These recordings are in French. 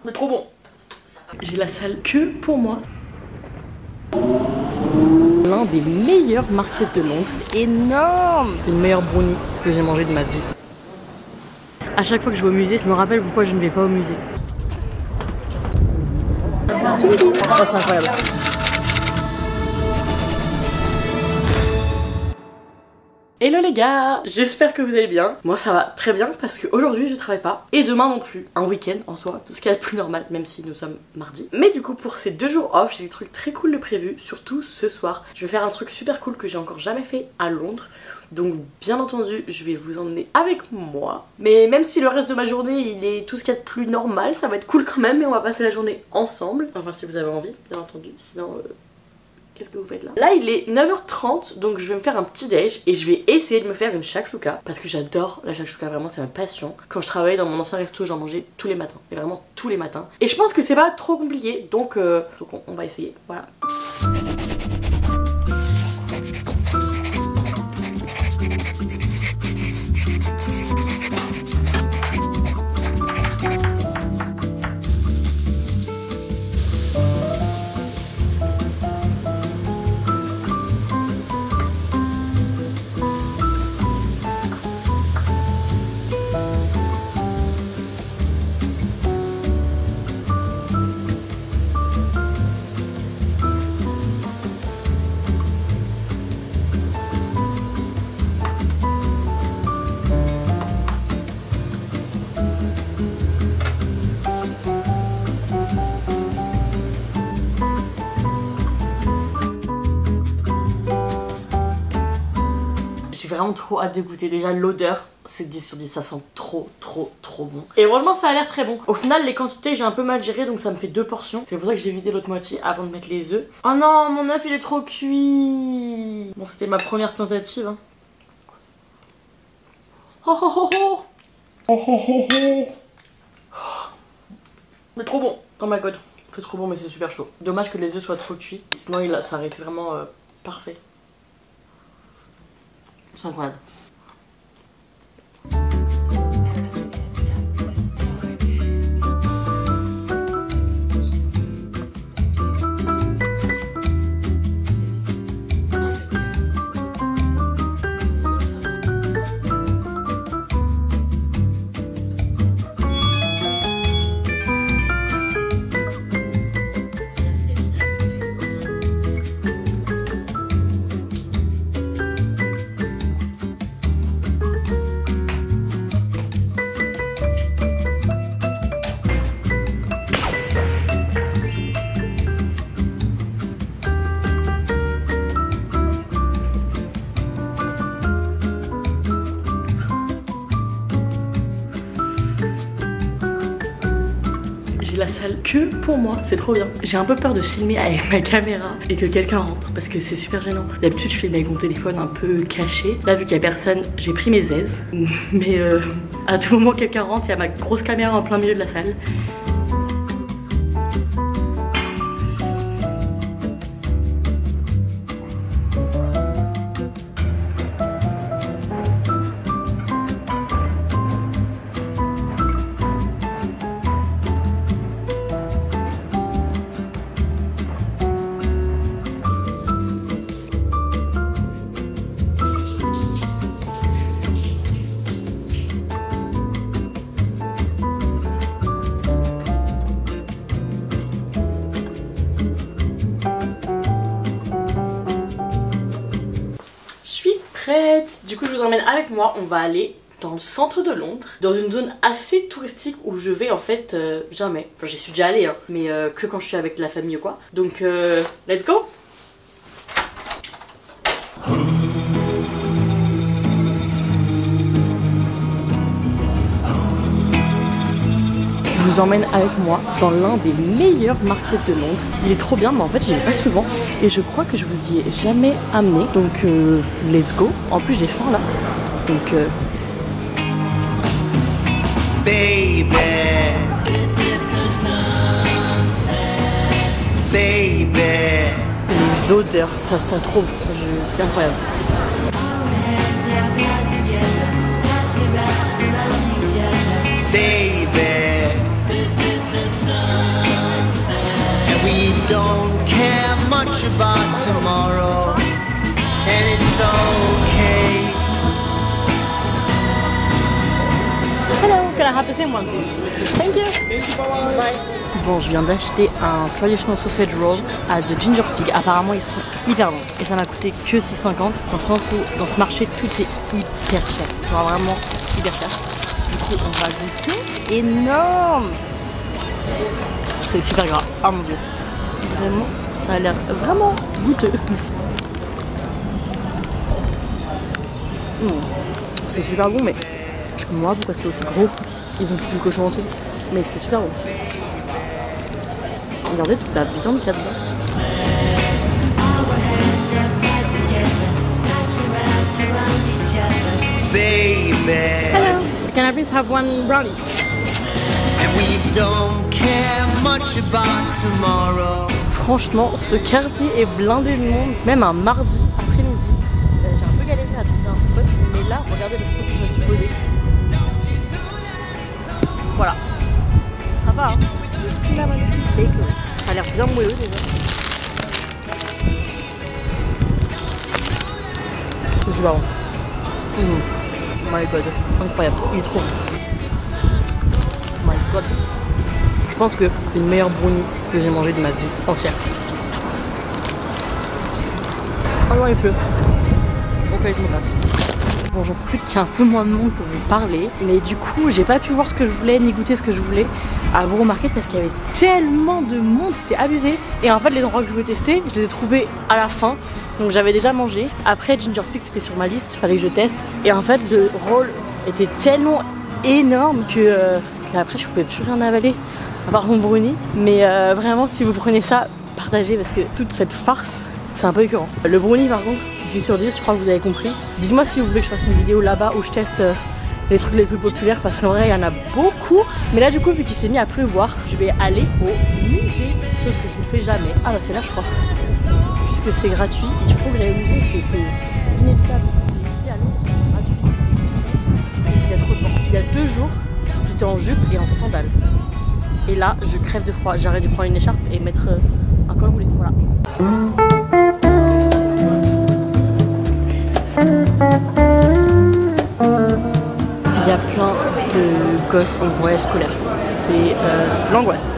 Mais trop bon. J'ai la salle que pour moi. L'un des meilleurs markets de Londres. Énorme. C'est le meilleur brownie que j'ai mangé de ma vie. À chaque fois que je vais au musée, je me rappelle pourquoi je ne vais pas au musée. Oh, c'est incroyable. Hello les gars, j'espère que vous allez bien. Moi ça va très bien parce qu'aujourd'hui je travaille pas et demain non plus. Un week-end en soi, tout ce qui est le plus normal même si nous sommes mardi. Mais du coup pour ces 2 jours off j'ai des trucs très cool de prévus, surtout ce soir. Je vais faire un truc super cool que j'ai encore jamais fait à Londres. Donc bien entendu je vais vous emmener avec moi. Mais même si le reste de ma journée il est tout ce qu'il y a de plus normal, ça va être cool quand même et on va passer la journée ensemble. Enfin si vous avez envie bien entendu, sinon... Qu'est-ce que vous faites là? Là il est 9h30 donc je vais me faire un petit déj et je vais essayer de me faire une shakshuka parce que j'adore la shakshuka, vraiment c'est ma passion. Quand je travaillais dans mon ancien resto j'en mangeais tous les matins, et vraiment tous les matins. Et je pense que c'est pas trop compliqué donc on va essayer, voilà. J'ai vraiment trop hâte de goûter. Déjà l'odeur, c'est 10 sur 10, ça sent trop bon. Et vraiment ça a l'air très bon. Au final les quantités j'ai un peu mal géré donc ça me fait 2 portions. C'est pour ça que j'ai vidé l'autre moitié avant de mettre les œufs. Oh non, mon œuf il est trop cuit. Bon c'était ma première tentative hein. Oh oh oh oh. Oh oh oh oh. C'est trop bon. Oh my god. C'est trop bon mais c'est super chaud. Dommage que les œufs soient trop cuits. Sinon ça aurait été vraiment parfait. C'est incroyable. La salle que pour moi, c'est trop bien. J'ai un peu peur de filmer avec ma caméra et que quelqu'un rentre parce que c'est super gênant. D'habitude je filme avec mon téléphone un peu caché. Là vu qu'il y a personne, j'ai pris mes aises. Mais à tout moment quelqu'un rentre, il y a ma grosse caméra en plein milieu de la salle. Du coup je vous emmène avec moi, on va aller dans le centre de Londres, dans une zone assez touristique où je vais en fait jamais. Enfin j'y suis déjà allée hein, mais que quand je suis avec la famille ou quoi. Donc let's go. Je vous emmène avec moi dans l'un des meilleurs markets de Londres. Il est trop bien, mais en fait j'y vais pas souvent et je crois que je vous y ai jamais amené. Donc let's go. En plus j'ai faim là. Donc baby, baby. Les odeurs, ça sent trop bon. C'est incroyable. Baby. have the same one, please. Thank you. Bye. Bon, je viens d'acheter un traditional sausage roll à The Ginger Pig. Apparemment, ils sont hyper bons. Et ça m'a coûté que 6,50. Dans le sens où, dans ce marché, tout est hyper cher. Genre vraiment hyper cher. Du coup, on va goûter. Énorme! C'est super gras. Oh mon dieu. Vraiment, ça a l'air vraiment goûteux. C'est super bon, mais je comprends pas pourquoi c'est aussi gros. Ils ont foutu le cochon entier. Mais c'est super bon. Regardez toute la viande qu'il y a dedans. Hello. Can I please have one brownie? And we don't care much about tomorrow. Franchement, ce quartier est blindé de monde, même un mardi après-midi. J'ai un peu galéré à trouver un spot, mais là, regardez le spot que je me suis posé. Voilà. Sympa, hein? Le cinnamon bacon. Ça a l'air bien moelleux déjà. C'est super bon. My god, incroyable, il est trop bon. My god. Je pense que c'est le meilleur brownie que j'ai mangé de ma vie entière. Oh non, il pleut. Ok, je me casse. Bon, j'en profite qu'il y a un peu moins de monde pour vous parler, mais du coup, j'ai pas pu voir ce que je voulais, ni goûter ce que je voulais à Borough Market parce qu'il y avait tellement de monde, c'était abusé. Et en fait, les endroits que je voulais tester, je les ai trouvés à la fin. Donc j'avais déjà mangé. Après, Ginger Pig, c'était sur ma liste, fallait que je teste. Et en fait, le roll était tellement énorme que après, je pouvais plus rien avaler à part mon brownie. Mais vraiment, si vous prenez ça, partagez parce que toute cette farce, c'est un peu écœurant. Le brownie, par contre, 10 sur 10, je crois que vous avez compris. Dites-moi si vous voulez que je fasse une vidéo là-bas où je teste les trucs les plus populaires parce qu'en vrai, il y en a beaucoup. Mais là, du coup, vu qu'il s'est mis à pleuvoir, je vais aller au musée, chose que je ne fais jamais. Ah bah c'est là, je crois. Puisque c'est gratuit, il faut que j'aille au musée, c'est inévitable. Les musées à Londres sont gratuits, il y a trop de temps. Il y a 2 jours, j'étais en jupe et en sandales. Et là, je crève de froid. J'aurais dû prendre une écharpe et mettre un col roulé. Voilà. Il y a plein de gosses en voyage scolaire. C'est l'angoisse.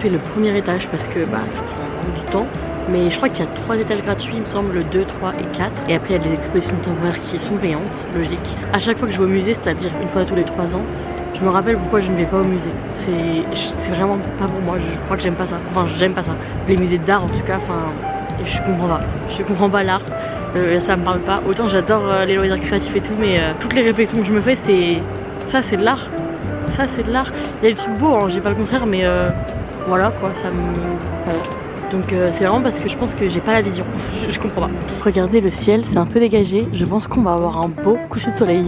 Le premier étage parce que bah, ça prend du temps, mais je crois qu'il y a 3 étages gratuits, il me semble, le 2, 3 et 4, et après il y a des expositions temporaires qui sont payantes, logique. À chaque fois que je vais au musée, c'est-à-dire une fois tous les 3 ans, je me rappelle pourquoi je ne vais pas au musée. C'est vraiment pas pour moi, je crois que j'aime pas ça, enfin j'aime pas ça. Les musées d'art en tout cas, enfin je comprends pas l'art, ça me parle pas. Autant j'adore les loisirs créatifs et tout, mais toutes les réflexions que je me fais, c'est ça, c'est de l'art. Ça c'est de l'art. Il y a des trucs beaux, hein, j'ai pas le contraire, mais voilà quoi, ça me... Donc c'est vraiment parce que je pense que j'ai pas la vision, je comprends pas. Regardez le ciel, c'est un peu dégagé, je pense qu'on va avoir un beau coucher de soleil.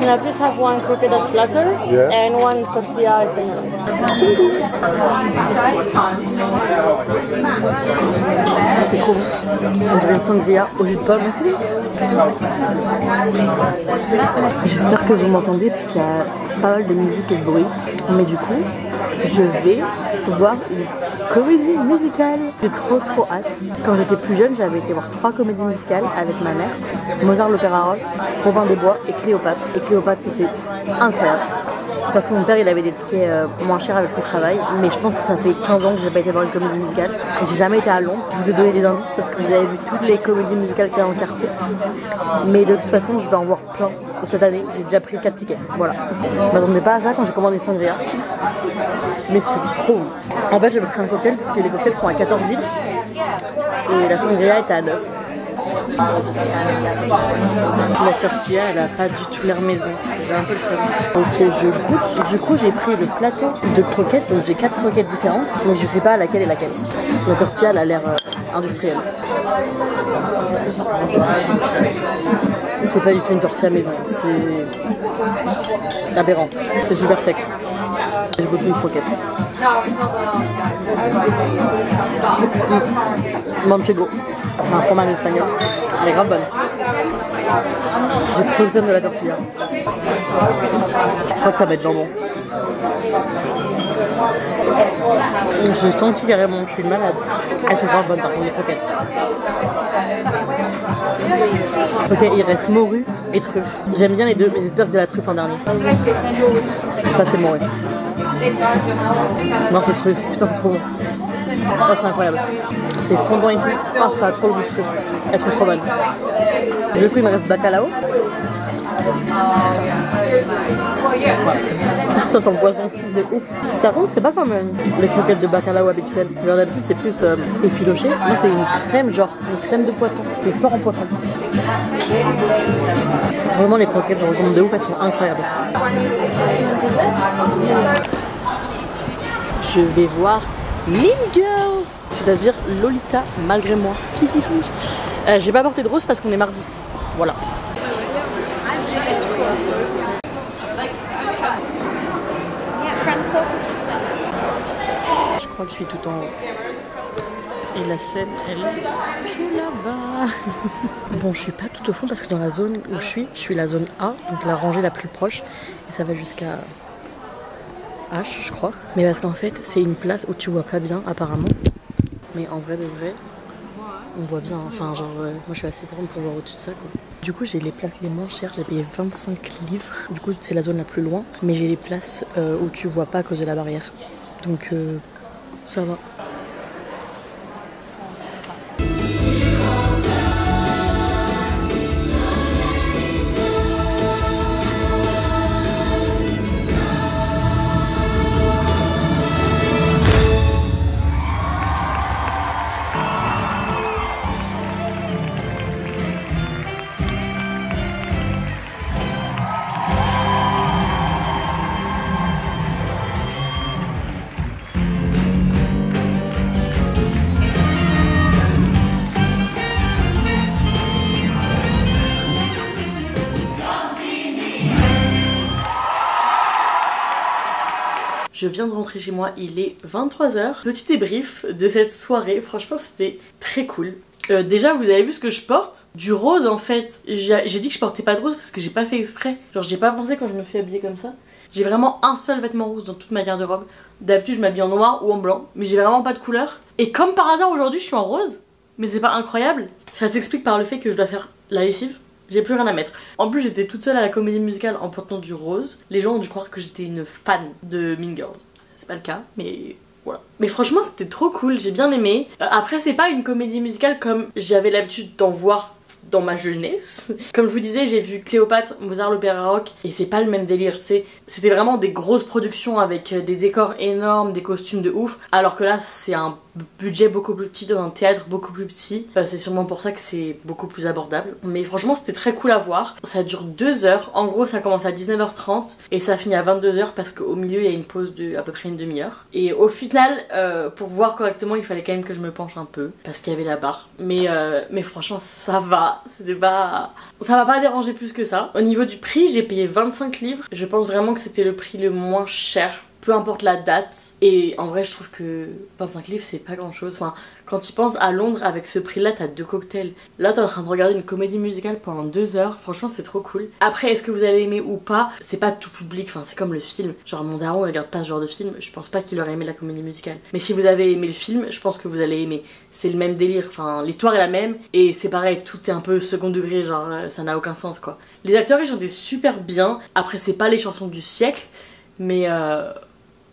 Can I please have one crocodile splatter and one tortilla espagnole? C'est trop bon. On dirait une sangria au jus de pomme. J'espère que vous m'entendez parce qu'il y a pas mal de musique et de bruit. Mais du coup, je vais voir une comédie musicale. J'ai trop hâte. Quand j'étais plus jeune, j'avais été voir 3 comédies musicales avec ma mère. Mozart l'Opéra Rock, Robin des Bois et Cléopâtre. Et Cléopâtre c'était incroyable. Parce que mon père il avait des tickets moins chers avec son travail, mais je pense que ça fait 15 ans que j'ai pas été voir une comédie musicale. J'ai jamais été à Londres. Je vous ai donné des indices parce que vous avez vu toutes les comédies musicales qu'il y a dans le quartier. Mais de toute façon, je vais en voir plein cette année. J'ai déjà pris 4 tickets. Voilà. Je m'attendais pas à ça quand j'ai commandé Sangria. Mais c'est trop bon. En fait, j'avais pris un cocktail parce que les cocktails sont à 14 livres. Et la Sangria était à 9. La tortilla elle a pas du tout l'air maison, j'ai un peu le seum. Ok, je goûte. Du coup j'ai pris le plateau de croquettes, donc j'ai 4 croquettes différentes, mais je sais pas laquelle est laquelle. La tortilla elle a l'air industrielle. C'est pas du tout une tortilla maison, c'est aberrant, c'est super sec. Je goûte une croquette. Manchego. C'est un fromage espagnol. Elle est grave bonne. J'ai trop le seum de la tortilla. Je crois que ça va être jambon. J'ai senti carrément, je suis malade. Elles sont grave bonnes par contre, les croquettes. Ok, il reste morue et truffe. J'aime bien les deux, mais j'espère de la truffe en dernier. Ça c'est morue. Non, c'est truffe. Putain, c'est trop bon. Ça c'est incroyable. C'est fondant et tout. Oh, ça a trop le goût de truffe. Elles sont trop bonnes. Du coup, il me reste bacalao. Ça sent le poisson de ouf. Par contre, c'est pas comme les croquettes de bacalao habituelles. Genre d'habitude, c'est plus effiloché. Là, c'est une crème, genre une crème de poisson. C'est fort en poisson. Vraiment, les croquettes, je recommande de ouf. Elles sont incroyables. Je vais voir Mean Girls, c'est-à-dire Lolita malgré moi. J'ai pas porté de rose parce qu'on est mardi. Voilà. Je crois que je suis tout en haut. Et la scène, elle est tout là-bas. Bon, je suis pas tout au fond parce que dans la zone où je suis la zone A, donc la rangée la plus proche. Et ça va jusqu'à H, je crois. Mais parce qu'en fait, c'est une place où tu vois pas bien, apparemment. Mais en vrai de vrai, on voit bien. Enfin, genre, moi je suis assez grande pour voir au-dessus de ça, quoi. Du coup, j'ai les places les moins chères. J'ai payé 25 livres. Du coup, c'est la zone la plus loin. Mais j'ai les places où tu vois pas à cause de la barrière. Donc, ça va. Je viens de rentrer chez moi, il est 23 h. Petit débrief de cette soirée, franchement c'était très cool. Déjà vous avez vu ce que je porte? Du rose en fait. J'ai dit que je portais pas de rose parce que j'ai pas fait exprès. Genre j'ai pas pensé quand je me suis habillée comme ça. J'ai vraiment un seul vêtement rose dans toute ma garde-robe. D'habitude je m'habille en noir ou en blanc, mais j'ai vraiment pas de couleur. Et comme par hasard aujourd'hui je suis en rose. Mais c'est pas incroyable? Ça s'explique par le fait que je dois faire la lessive. J'ai plus rien à mettre. En plus j'étais toute seule à la comédie musicale en portant du rose. Les gens ont dû croire que j'étais une fan de Mean Girls. C'est pas le cas, mais voilà. Mais franchement c'était trop cool, j'ai bien aimé. Après c'est pas une comédie musicale comme j'avais l'habitude d'en voir dans ma jeunesse. Comme je vous disais, j'ai vu Cléopâtre, Mozart l'Opéra Rock, et c'est pas le même délire. C'était vraiment des grosses productions avec des décors énormes, des costumes de ouf, alors que là c'est un budget beaucoup plus petit dans un théâtre beaucoup plus petit. C'est sûrement pour ça que c'est beaucoup plus abordable. Mais franchement c'était très cool à voir. Ça dure 2 heures. En gros ça commence à 19h30 et ça finit à 22 h parce qu'au milieu il y a une pause de à peu près une demi-heure. Et au final pour voir correctement il fallait quand même que je me penche un peu parce qu'il y avait la barre. Mais franchement ça va. Ça m'a pas dérangé plus que ça. Au niveau du prix j'ai payé 25 livres. Je pense vraiment que c'était le prix le moins cher peu importe la date. Et en vrai je trouve que 25 livres c'est pas grand chose. Enfin, quand tu penses à Londres avec ce prix là t'as 2 cocktails. Là t'es en train de regarder une comédie musicale pendant 2 heures. Franchement c'est trop cool. Après est-ce que vous allez aimer ou pas, c'est pas tout public, enfin c'est comme le film. Genre mon daron regarde pas ce genre de film, je pense pas qu'il aurait aimé la comédie musicale. Mais si vous avez aimé le film, je pense que vous allez aimer. C'est le même délire, enfin l'histoire est la même et c'est pareil, tout est un peu second degré, genre ça n'a aucun sens quoi. Les acteurs ils chantaient super bien. Après c'est pas les chansons du siècle, mais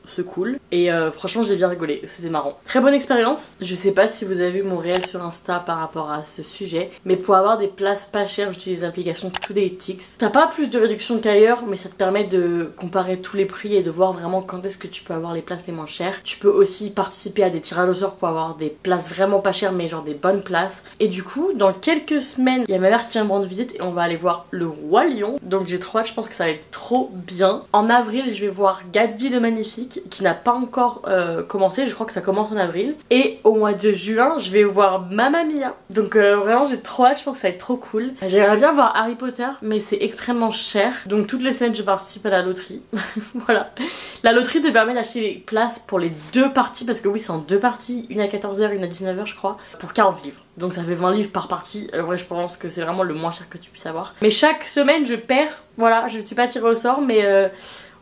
c'est cool. Et franchement j'ai bien rigolé, c'était marrant. Très bonne expérience. Je sais pas si vous avez vu mon réel sur Insta par rapport à ce sujet, mais pour avoir des places pas chères j'utilise l'application TodayTix. T'as pas plus de réduction qu'ailleurs, mais ça te permet de comparer tous les prix et de voir vraiment quand est-ce que tu peux avoir les places les moins chères. Tu peux aussi participer à des tirages au sort pour avoir des places vraiment pas chères mais genre des bonnes places. Et du coup dans quelques semaines il y a ma mère qui vient me rendre visite et on va aller voir le Roi Lion. Donc j'ai trop hâte, je pense que ça va être trop bien. En avril je vais voir Gatsby le Magnifique qui n'a pas encore commencé, je crois que ça commence en avril. Et au mois de juin je vais voir Mamma Mia. Donc vraiment j'ai trop hâte, je pense que ça va être trop cool. J'aimerais bien voir Harry Potter mais c'est extrêmement cher. Donc toutes les semaines je participe à la loterie. Voilà. La loterie te permet d'acheter les places pour les 2 parties, parce que oui c'est en 2 parties, une à 14h, une à 19h je crois, pour 40 livres. Donc ça fait 20 livres par partie. En vrai je pense que c'est vraiment le moins cher que tu puisses avoir. Mais chaque semaine je perds, voilà, je suis pas tirée au sort mais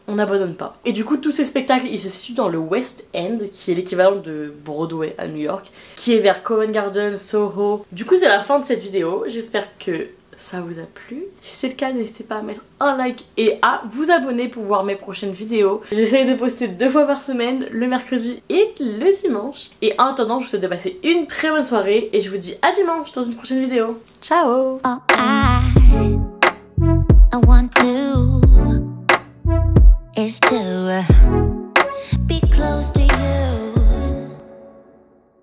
on n'abandonne pas. Et du coup tous ces spectacles ils se situent dans le West End, qui est l'équivalent de Broadway à New York, qui est vers Covent Garden, Soho. Du coup c'est la fin de cette vidéo, j'espère que ça vous a plu. Si c'est le cas, n'hésitez pas à mettre un like et à vous abonner pour voir mes prochaines vidéos. J'essaie de poster 2 fois par semaine, le mercredi et le dimanche. Et en attendant, je vous souhaite de passer une très bonne soirée et je vous dis à dimanche dans une prochaine vidéo. Ciao!